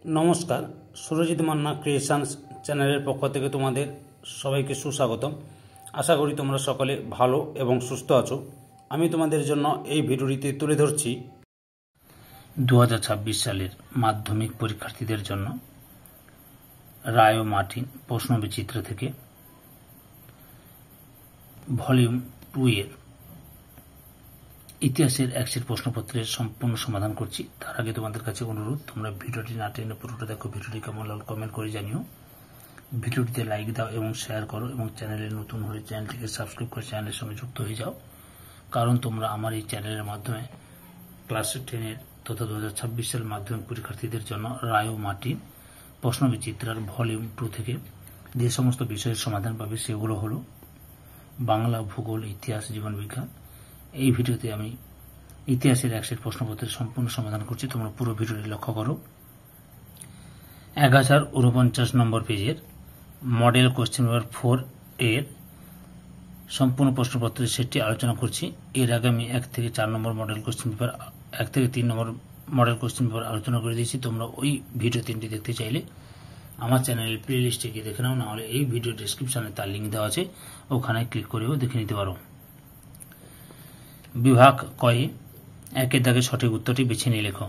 নমস্কার, সুরজিৎ মান্না ক্রিয়েশনস চ্যানেলের পক্ষ থেকে তোমাদের সবাইকে সুস্বাগতম। আশা করি তোমরা সকলে ভালো এবং সুস্থ আছো। আমি তোমাদের জন্য এই ভিডিওটিতে তুলে ধরছি 2026 সালের মাধ্যমিক পরীক্ষার্থীদের জন্য রায় ও মার্টিন প্রশ্নবিচিত্র থেকে ভলিউম 2 এর ইতিহাসের একশের প্রশ্নপত্রের সম্পূর্ণ সমাধান করছি। তার আগে তোমাদের কাছে অনুরোধ, তোমরা ভিডিওটি না টেনে পুরোটা দেখো। ভিডিওটি কেমন লাগলো কমেন্ট করে জানিও। ভিডিওটিতে লাইক দাও এবং শেয়ার করো, এবং চ্যানেলে নতুন হলে চ্যানেলটিকে সাবস্ক্রাইব করে চ্যানেলের সঙ্গে যুক্ত হয়ে যাও, কারণ তোমরা আমার এই চ্যানেলের মাধ্যমে ক্লাস 10-এর তথা 2026 সাল মাধ্যমিক পরীক্ষার্থীদের জন্য রায় ও মার্টিন প্রশ্নবিচিত্রার ভলিউম 2 থেকে যে সমস্ত বিষয়ের সমাধান পাবে সেগুলো হলো বাংলা, ভূগোল, ইতিহাস, জীবন বিজ্ঞান। এই ভিডিওতে আমি ইতিহাসের একশের প্রশ্নপত্রের সম্পূর্ণ সমাধান করছি। তোমরা পুরো ভিডিওটি লক্ষ্য করো। 1049 নম্বর পেজের মডেল কোশ্চেন পেপার 4 এর সম্পূর্ণ প্রশ্নপত্রের সেটটি আলোচনা করছি। এর আগে আমি 1 থেকে 4 নম্বর মডেল কোশ্চেন পেপার, 1 থেকে 3 নম্বর মডেল কোশ্চেন পেপার আলোচনা করে দিয়েছি। তোমরা ওই ভিডিও 3টি দেখতে চাইলে আমার চ্যানেলের প্লে লিস্টে গিয়ে দেখে নাও, নাহলে এই ভিডিও ডেসক্রিপশনে তার লিঙ্ক দেওয়া আছে, ওখানে ক্লিক করেও দেখে নিতে পারো। বিভাগ কয়ে 1-এর দাগে সঠিক উত্তরটি বেছে নিয়ে লেখো।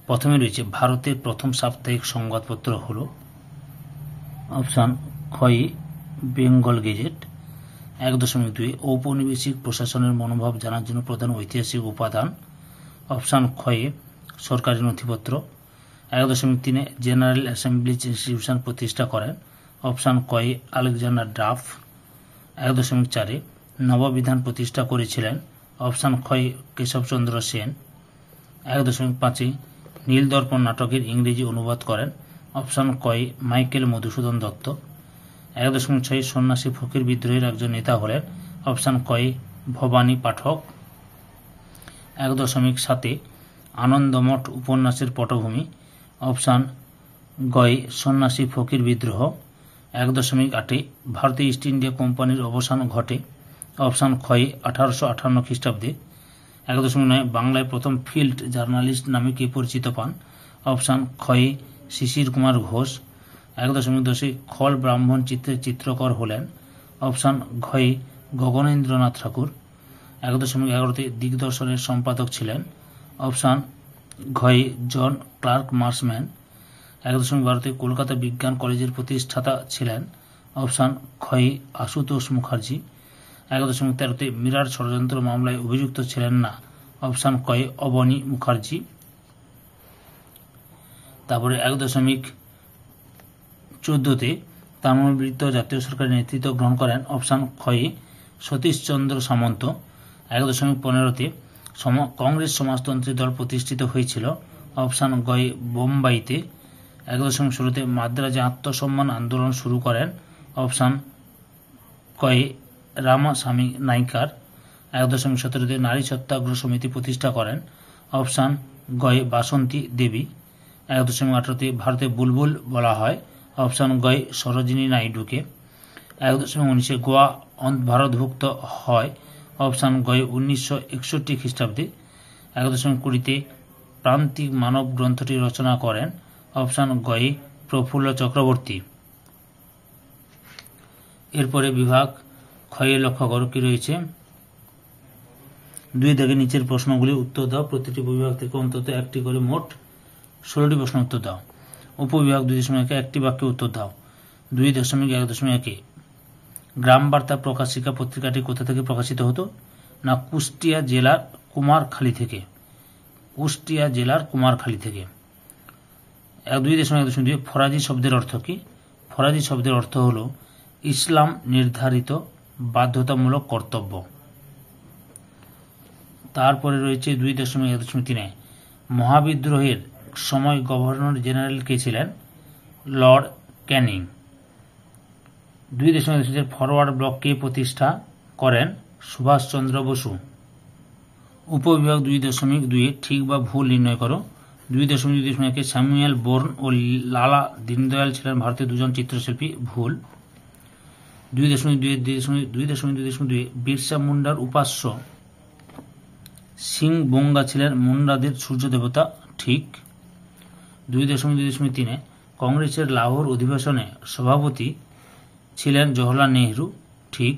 প্রথমে রয়েছে ভারতের প্রথম সাপ্তাহিক সংবাদপত্র হল অপশান খয়ে বেঙ্গল গেজেট। 1.2 ঔপনিবেশিক প্রশাসনের মনোভাব জানার জন্য প্রধান ঐতিহাসিক উপাদান। অপশান খয়ে সরকারি নথিপত্র। 1.3 জেনারেল অ্যাসেম্বলি ইনস্টিটিউশন প্রতিষ্ঠা করেন। অপশান কয়ে আলেকজান্ডার ডাফ। 1.4 নববিধান প্রতিষ্ঠা করেছিলেন। অপশান খয়ে কেশবচন্দ্র সেন। 1.5 নীলদর্পণ নাটকের ইংরেজি অনুবাদ করেন। অপশান কয়ে মাইকেল মধুসূদন দত্ত। 1.6 সন্ন্যাসী ফকির বিদ্রোহের একজন নেতা হলেন। অপশান কয়ে ভবানী পাঠক। 1.7 আনন্দমঠ উপন্যাসের পটভূমি। অপশান গয়ে সন্ন্যাসী ফকির বিদ্রোহ। 1.8 ভারতীয় ইস্ট ইন্ডিয়া কোম্পানির অবসান ঘটে। অপশান খয়ে 1858 খ্রিস্টাব্দে। 1.9 বাংলায় প্রথম ফিল্ড জার্নালিস্ট নামে কে পরিচিত পান। অপশান খয়ে শিশির কুমার ঘোষ। 1.10 খল ব্রাহ্মণ চিত্রের চিত্রকর হলেন। অপশান ঘয়ে গগনেন্দ্রনাথ ঠাকুর। 1.11 দিগদর্শনের সম্পাদক ছিলেন। অপশান ঘয়ে জন ক্লার্ক মার্সম্যান। 1.12 কলকাতা বিজ্ঞান কলেজের প্রতিষ্ঠাতা ছিলেন। অপশান খয়ে আশুতোষ মুখার্জি। 1.13 মিরাট ষড়যন্ত্র মামলায় অভিযুক্ত ছিলেন না। অপশান কয়ে অবনী মুখার্জি। তারপরে 1.14 তাম্রলিপ্ত জাতীয় সরকারের নেতৃত্ব গ্রহণ করেন। অপশান খয়ে সতীশচন্দ্র সামন্ত। 1.15 কংগ্রেস সমাজতন্ত্রী দল প্রতিষ্ঠিত হয়েছিল। অপশান গয়ে বোম্বাইতে। 1.16 মাদ্রাজে আত্মসম্মান আন্দোলন শুরু করেন। অপশান কয়ে রামাস্বামী নাইকার। 1.17 নারী সত্যাগ্রহ সমিতি প্রতিষ্ঠা করেন। অপশান গয়ে বাসন্তী দেবী। 1.18 ভারতে বুলবুল বলা হয়। অপশান গয়ে সরোজিনী নাইডুকে। 1.19 গোয়া ভারতভুক্ত হয়। অপশান গয়ে 1961 খ্রিস্টাব্দে। 1.20 প্রান্তিক মানব গ্রন্থটি রচনা করেন। অপশান গয়ে প্রফুল্ল চক্রবর্তী। এরপরে বিভাগ ক্ষয়ে লক্ষ্য করো কি রয়েছে। 2 দাগে নিচের প্রশ্নগুলি উত্তর দাও। প্রতিটি বিভাগ থেকে অন্তত একটি করে মোট 16টি প্রশ্ন উত্তর দাও। উপবিভাগ 2.1 একটি বাক্যে উত্তর দাও। 2.1 গ্রাম বার্তা প্রকাশিকা পত্রিকাটি কোথা থেকে প্রকাশিত হতো? না, কুষ্টিয়া জেলার কুমারখালী থেকে। কুষ্টিয়া জেলার কুমারখালী থেকে। 2.1 ফরাজি শব্দের অর্থ কি? ফরাজি শব্দের অর্থ হল ইসলাম নির্ধারিত বাধ্যতামূলক কর্তব্য। তারপরে রয়েছে 2.1 মহাবিদ্রোহের সময় গভর্নর জেনারেল কে ছিলেন? লর্ড ক্যানিং। 2.2 ফরওয়ার্ড ব্লক কে প্রতিষ্ঠা করেন? সুভাষচন্দ্র বসু। উপবিভাগ 2.2 ঠিক বা ভুল নির্ণয় করো। 2.2 স্যামুয়েল বোর্ন ও লালা দীনদয়াল ছিলেন ভারতের দুজন চিত্রশিল্পী। ভুল। 2.2 বিরসা মুন্ডার উপাস্য সিং বোঙ্গা ছিলেন মুন্ডাদের সূর্য দেবতা। ঠিক। 2.2.3 কংগ্রেসের লাহোর অধিবেশনে সভাপতি ছিলেন জওহরলাল নেহরু, ঠিক।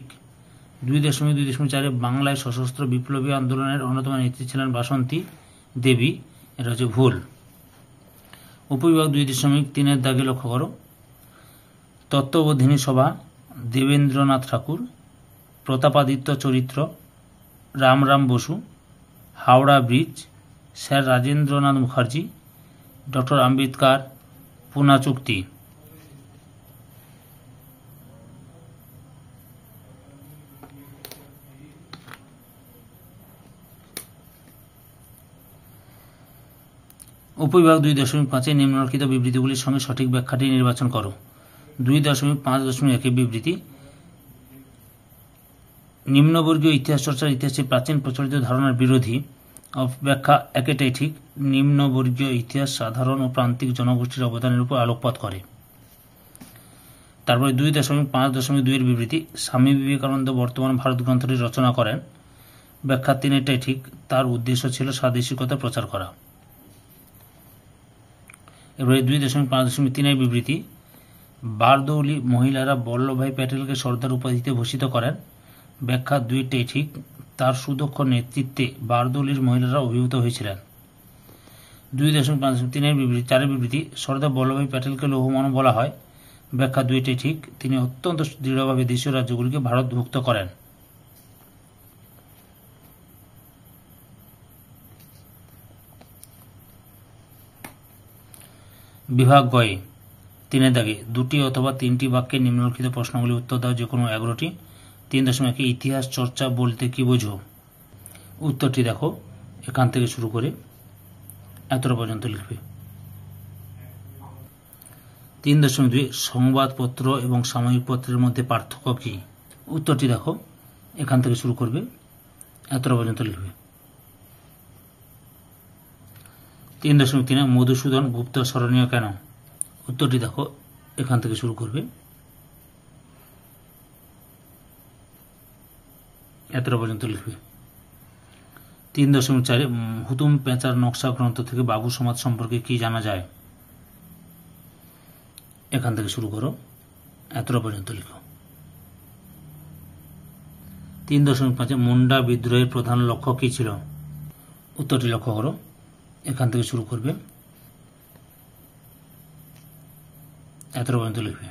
2.2.4 বাংলায় সশস্ত্র বিপ্লবী আন্দোলনের অন্যতম নেত্রী ছিলেন বাসন্তী দেবী, এটা হচ্ছে ভুল। উপবিভাগ 2.3 দাগে লক্ষ্য করো। তত্ত্ববোধিনী সভা, দেবেন্দ্রনাথ ঠাকুর, প্রতাপাদিত্য চরিত্র, Ramram Basu, Howrah bridge, sir Rajendranath Mukherjee, doctor Ambedkar, Poona চুক্তি। উপবিভাগ 2.5 নিম্নলিখিত বিবৃতিগুলির সঙ্গে সঠিক ব্যাখ্যাটি নির্বাচন করো। 2.5.1 বিবৃতি, নিম্নবর্গীয় ইতিহাস চর্চার ইতিহাসে প্রাচীন প্রচলিত ধারণার বিরোধী। ব্যাখ্যা একেটাই ঠিক, নিম্নবর্গীয় ইতিহাস সাধারণ ও প্রান্তিক জনগোষ্ঠীর অবদানের উপর আলোকপাত করে। তারপরে 2.5.2 বিবৃতি, স্বামী বিবেকানন্দ বর্তমান ভারত গ্রন্থটি রচনা করেন। ব্যাখ্যা 3টাই ঠিক, তার উদ্দেশ্য ছিল স্বাদেশিকতা প্রচার করা। এবারে 2.5.3 বিবৃতি, বারদৌলি মহিলারা বল্লভভাই প্যাটেলকে সর্দার উপাধিতে ভূষিত করেন। ব্যাখ্যা 2টাই ঠিক, তার সুদক্ষ নেতৃত্বে বারদৌলির মহিলারা অভিভূত হয়েছিলেন। 2.5.3 বিবৃতি, সর্দার বল্লভভাই প্যাটেলকে লৌহমানব বলা হয়। ব্যাখ্যা 2টাই ঠিক, তিনি অত্যন্ত দৃঢ়ভাবে দেশীয় রাজ্যগুলিকে ভারতভুক্ত করেন। বিভাগ গয়ে 3 দাগে 2টি অথবা 3টি বাক্যে নিম্নলিখিত প্রশ্নগুলি উত্তর দাও, যে কোনো 11টি। 3.1 ইতিহাস চর্চা বলতে কি বোঝো? উত্তরটি দেখো, এখান থেকে শুরু করে এতটা পর্যন্ত লিখবে। 3.2 সংবাদপত্র এবং সাময়িক পত্রের মধ্যে পার্থক্য কি? উত্তরটি দেখো, এখান থেকে শুরু করবে, এতটা পর্যন্ত লিখবে। 3.3 মধুসূদন গুপ্ত স্মরণীয় কেন? উত্তরটি দেখো, এখান থেকে শুরু করবে, এতটা পর্যন্ত লিখবে। 3.4 হুতুম পেঁচার নকশা গ্রন্থ থেকে বাবু সমাজ সম্পর্কে কি জানা যায়? এখান থেকে শুরু করো, এতটা পর্যন্ত লিখো। 3.5 মুন্ডা বিদ্রোহের প্রধান লক্ষ্য কি ছিল? উত্তরটি লক্ষ্য করো, এখান থেকে শুরু করবে, এতটা পর্যন্ত লিখবে।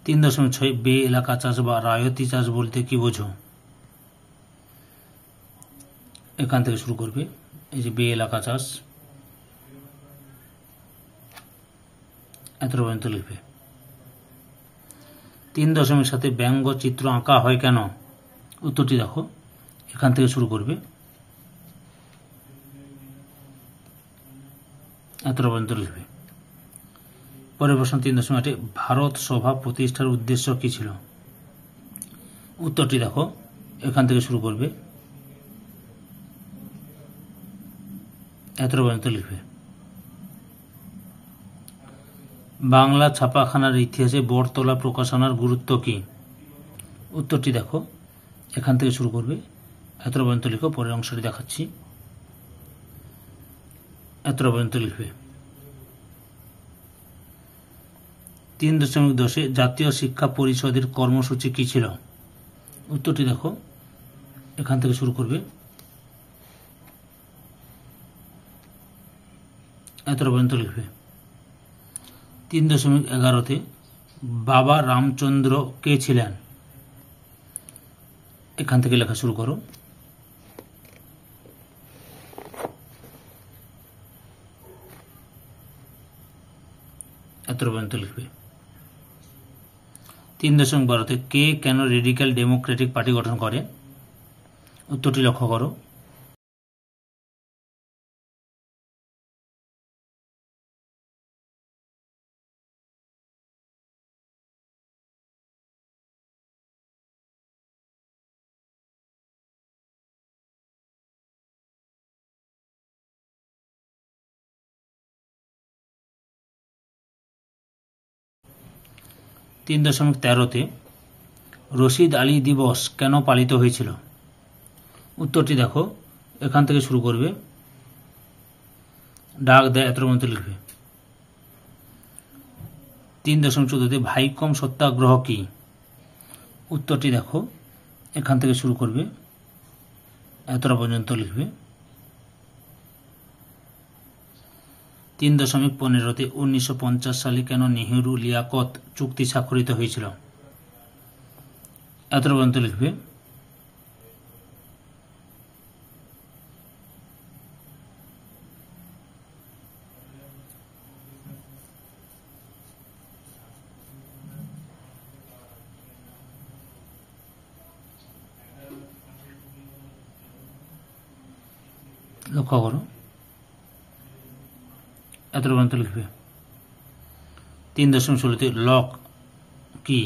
3.6 বে এলাকা চাষ বা রায়তি চাষ বলতে কি বোঝো? এখান থেকে শুরু করবে, এই যে বে এলাকা চাষ, এতটা পর্যন্ত লিখবে। 3.7 ব্যঙ্গ চিত্র আঁকা হয় কেন? উত্তরটি দেখো, এখান থেকে শুরু করবে, এতটা পর্যন্ত লিখবে। পরের প্রশ্ন 3.8 ভারত সভা প্রতিষ্ঠার উদ্দেশ্য কি ছিল? উত্তরটি দেখো, এখান থেকে শুরু করবে, এতটা পর্যন্ত লিখবে। বাংলা ছাপাখানার ইতিহাসে বটতলা প্রকাশনার গুরুত্ব কি? উত্তরটি দেখো, এখান থেকে শুরু করবে, এতটা পর্যন্ত লিখো, পরের অংশটি দেখাচ্ছি, এতটা পর্যন্ত লিখবে। 3.10 জাতীয় শিক্ষা পরিষদের কর্মসূচি কি ছিল? উত্তরটি দেখো, এখান থেকে শুরু করবে, এতটা পর্যন্ত লিখবে। 3.11 বাবা রামচন্দ্র কে ছিলেন? এখান থেকে লেখা শুরু করো, এতটা পর্যন্ত লিখবে। 3.12 কে কেন রেডিক্যাল ডেমোক্রেটিক পার্টি গঠন করে? উত্তরটি লক্ষ্য করো, তিন 3.13 রশিদ আলী দিবস কেন পালিত হয়েছিল? উত্তরটি দেখো, এখান থেকে শুরু করবে, ডাক দেয়, এত পর্যন্ত লিখবে। 3.14 ভাইকম সত্যাগ্রহ কি? উত্তরটি দেখো, এখান থেকে শুরু করবে, এতটা পর্যন্ত লিখবে। 3.15 1950 সালে কেন নেহেরু লিয়াকত চুক্তি স্বাক্ষরিত হয়েছিল? এতটা পর্যন্ত লিখবে। লক্ষ্য করো, এতটা পর্যন্ত লিখবে। 3.16 লক কি?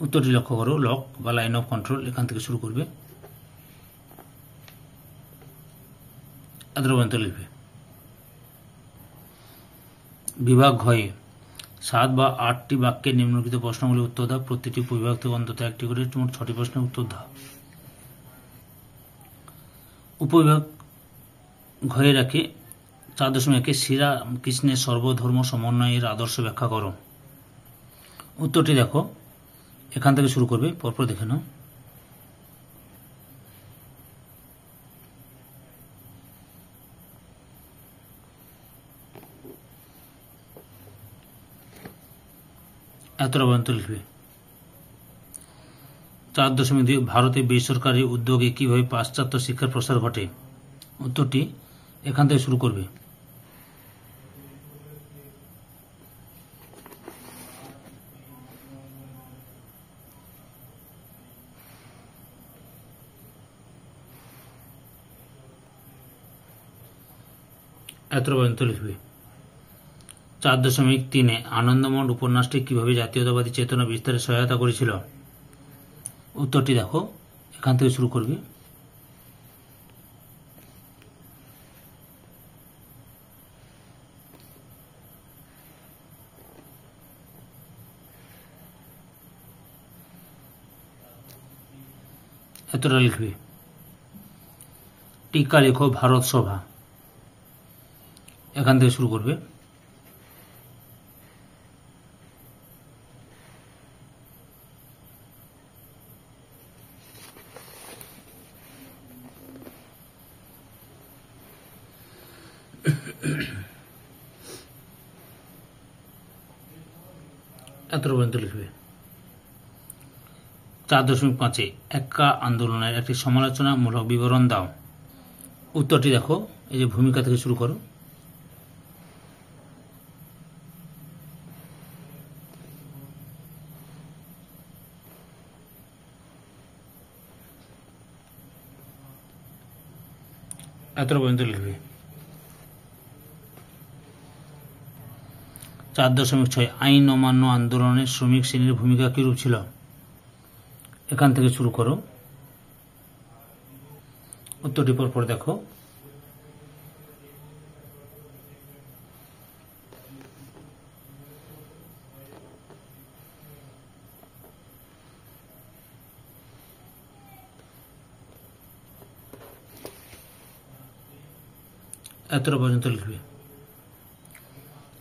উত্তরটি লক্ষ্য করো, লক বা লাইন অফ কন্ট্রোল, এখান থেকে শুরু করবে, এতটা পর্যন্ত লিখবে। বিভাগ ঘয়ে 7 বা 8টি বাক্যে নিম্নলিখিত প্রশ্নগুলি উত্তর দাও। প্রতিটি উপবিভাগ থেকে অন্তত একটি করে মোট 6টি প্রশ্নের উত্তর দাও। উপবিভাগ ঘয়ে রাখে 4.1 শ্রীরামকৃষ্ণের সর্বধর্ম সমন্বয়ের আদর্শ ব্যাখ্যা করো। উত্তরটি দেখো, এখান থেকে শুরু করবে, পরপর দেখে নাও। এতটা পর্যন্ত লিখবে। 4.2 ভারতে বেসরকারি উদ্যোগে কিভাবে পাশ্চাত্য শিক্ষার প্রসার ঘটে? উত্তরটি এখান থেকে শুরু করবে। এতটা পর্যন্ত লিখবে। 4.3 আনন্দমঠ উপন্যাসটি কিভাবে জাতীয়তাবাদী চেতনা বিস্তারে সহায়তা করেছিল? উত্তরটি দেখো, এখান থেকে শুরু করবে। এতটা লিখবে। টিকা লেখো ভারত সভা, এখান থেকে শুরু করবে। এতটা পর্যন্ত লিখবে। 4.5 এক্কা আন্দোলনের একটি সমালোচনামূলক বিবরণ দাও। উত্তরটি দেখো, এই যে ভূমিকা থেকে শুরু করো। এতটা পর্যন্ত লিখবে। 4.6 আইন অমান্য আন্দোলনে শ্রমিক শ্রেণীর ভূমিকা কিরূপ ছিল? এখান থেকে শুরু করো, উত্তরটি পরপর দেখো। এতটা পর্যন্ত লিখবে।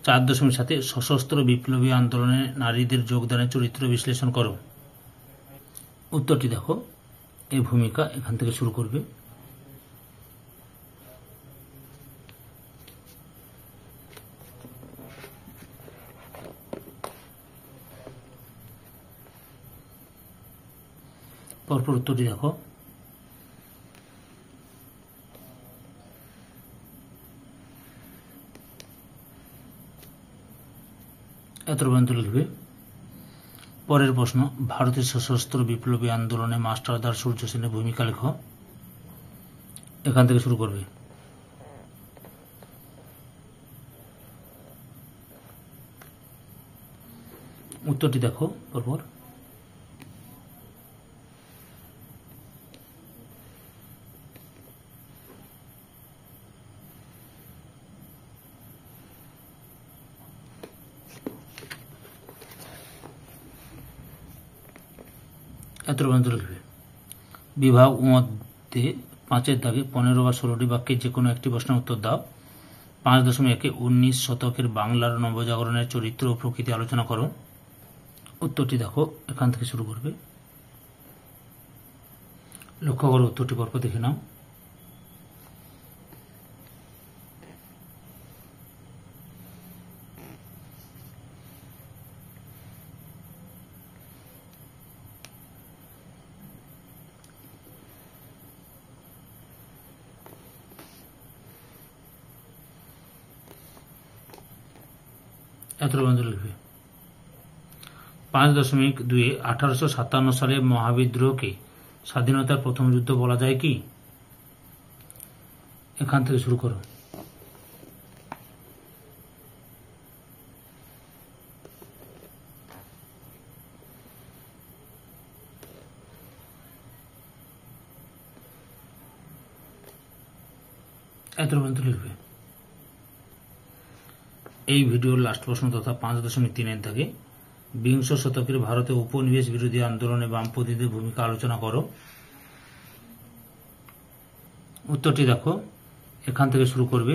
4.7 সশস্ত্র বিপ্লবী আন্দোলনে নারীদের যোগদানের চরিত্র বিশ্লেষণ করো। উত্তরটি দেখো, এই ভূমিকা, এখান থেকে শুরু করবে। পরপর উত্তরটি দেখো। এত পর্যন্ত লিখবে। পরের প্রশ্ন, ভারতের সশস্ত্র বিপ্লবী আন্দোলনে মাস্টারদার সূর্য সেনের ভূমিকা লেখো। এখান থেকে শুরু করবে। উত্তরটি দেখো পরপর। এত পর্যন্ত লিখবে। বিভাগ মধ্যে 5-এর দাগে 15 বা 16টি বাক্যে যে কোনো একটি প্রশ্নের উত্তর দাও। 5.1 19 শতকের বাংলার নবজাগরণের চরিত্র ও প্রকৃতি আলোচনা করো। উত্তরটি দেখো, এখান থেকে শুরু করবে। লক্ষ্য করো, উত্তরটি পরপর দেখে নাও। এতটা বন্ধু লিখবে। 5.2 1857 সালে মহাবিদ্রোহকে স্বাধীনতার প্রথম যুদ্ধ বলা যায় কি? এখান থেকে শুরু করো। এতটা বন্ধু লিখবে। এই ভিডিওর লাস্ট প্রশ্ন তথা 5.3 থেকে বিংশ শতকের ভারতে উপনিবেশ বিরোধী আন্দোলনে বামপন্থীদের ভূমিকা আলোচনা করো। উত্তরটি দেখো, এখান থেকে শুরু করবে।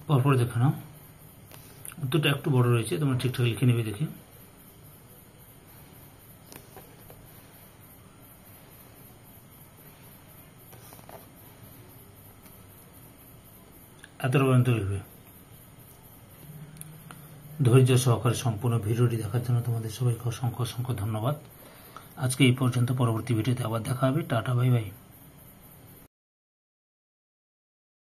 পরপর দেখে নাও। উত্তরটা একটু বড় রয়েছে, তোমরা ঠিকঠাক লিখে নেবে দেখে। এতটা পর্যন্ত লিখবে। ধৈর্য সহকারে সম্পূর্ণ ভিডিওটি দেখার জন্য তোমাদের সবাইকে অসংখ্য অসংখ্য ধন্যবাদ। আজকে এই পর্যন্ত, পরবর্তী ভিডিওতে আবার দেখা হবে। Tata, bye bye.